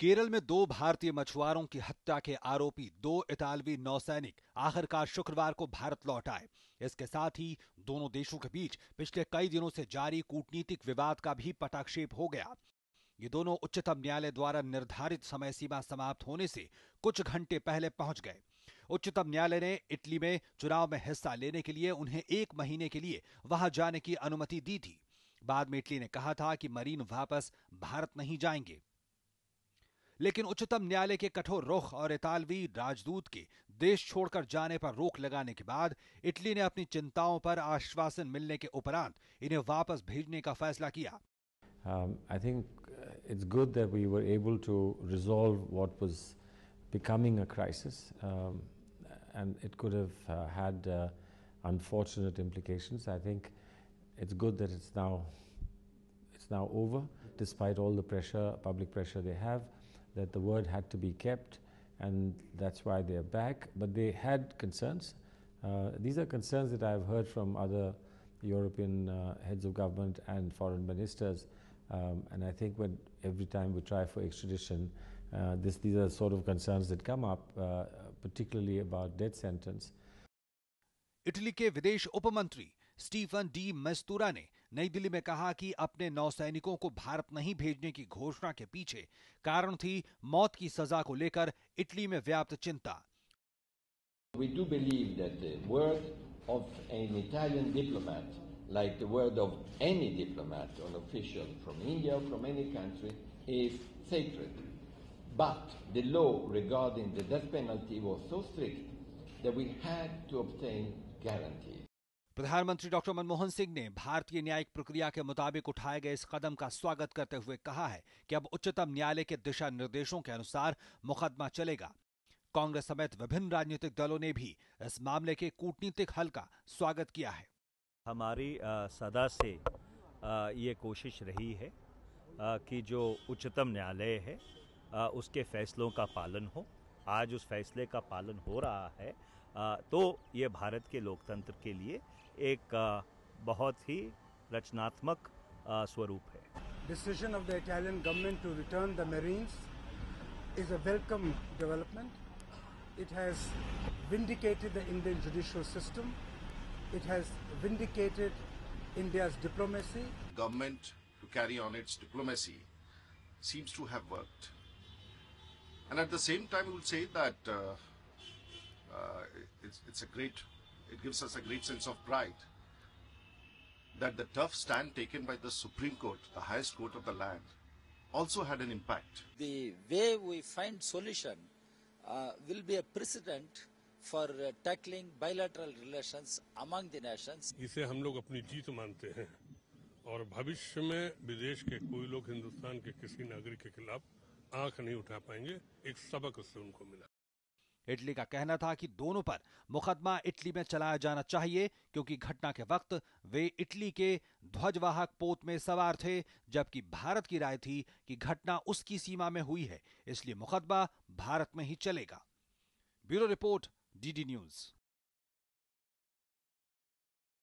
केरल में दो भारतीय मछुआरों की हत्या के आरोपी दो इतालवी नौसैनिक आखिरकार शुक्रवार को भारत लौट आए। इसके साथ ही दोनों देशों के बीच पिछले कई दिनों से जारी कूटनीतिक विवाद का भी पटाक्षेप हो गया। ये दोनों उच्चतम न्यायालय द्वारा निर्धारित समय सीमा समाप्त होने से कुछ घंटे पहले पहुंच गए। उच्चतम न्यायालय ने इटली में चुनाव में हिस्सा लेने के लिए उन्हें 1 महीने के लिए वहां जाने की अनुमति दी थी। बाद में इटली ने कहा था कि मरीन वापस भारत नहीं जाएंगे, लेकिन उच्चतम न्यायालय के कठोर रुख और इतालवी राजदूत के देश छोड़कर जाने पर रोक लगाने के बाद इटली ने अपनी चिंताओं पर आश्वासन मिलने के उपरांत इन्हें वापस भेजने का फैसला किया। I think it's good that we were able to resolve what was becoming a crisis, and it could have had unfortunate implications. I think it's good that it's now over, despite all the pressure, public pressure they have, that the word had to be kept, and that's why they're back. But they had concerns. These are concerns that I've heard from other European heads of government and foreign ministers. And I think every time we try for extradition, these are sort of concerns that come up, particularly about death sentence. Italy के विदेश उपमंत्री Stephen D मिस्तुरा ने नई दिल्ली में कहा कि अपने नौसैनिकों को भारत नहीं भेजने की घोषणा के पीछे कारण थी मौत की सजा को लेकर इटली में व्याप्त चिंता। We do believe that the word of an Italian diplomat, like the word of any diplomat or official from India or from any country, is sacred. But the law regarding the death penalty was so strict that we had to obtain guarantees. प्रधानमंत्री doctor Manmohan Singh ने भारतीय न्यायिक प्रक्रिया के मुताबिक उठाए गए इस कदम का स्वागत करते हुए कहा है कि अब उच्चतम न्यायालय के दिशा निर्देशों के अनुसार मुकदमा चलेगा। कांग्रेस समेत विभिन्न राजनीतिक दलों ने भी इस मामले के कूटनीतिक हल का स्वागत किया है। हमारी सदा से ये कोशिश रही है कि जो उच्चतम न्यायालय है उसके फैसलों का पालन हो। आज उस फैसले का पालन हो रहा है, तो ये भारत के लोकतंत्र के लिए एक बहुत ही रचनात्मक स्वरूप है। Decision of the Italian government to return the Marines is a welcome development. It has vindicated the Indian judicial system. It has vindicated India's diplomacy. Government to carry on its diplomacy seems to have worked. And at the same time, we would say that it gives us a great sense of pride that the tough stand taken by the Supreme Court, the highest court of the land, also had an impact. The way we find solution will be a precedent for tackling bilateral relations among the nations. इसे हम लोग अपनी जीत मानते हैं और भविष्य में विदेश के कोई लोग हिंदुस्तान के किसी नागरिक के खिलाफ आंख नहीं उठा पाएंगे। एक सबक उससे उनको मिला। इटली का कहना था कि दोनों पर मुकदमा इटली में चलाया जाना चाहिए, क्योंकि घटना के वक्त वे इटली के ध्वजवाहक पोत में सवार थे, जबकि भारत की राय थी कि घटना उसकी सीमा में हुई है, इसलिए मुकदमा भारत में ही चलेगा। Bureau report, DD news.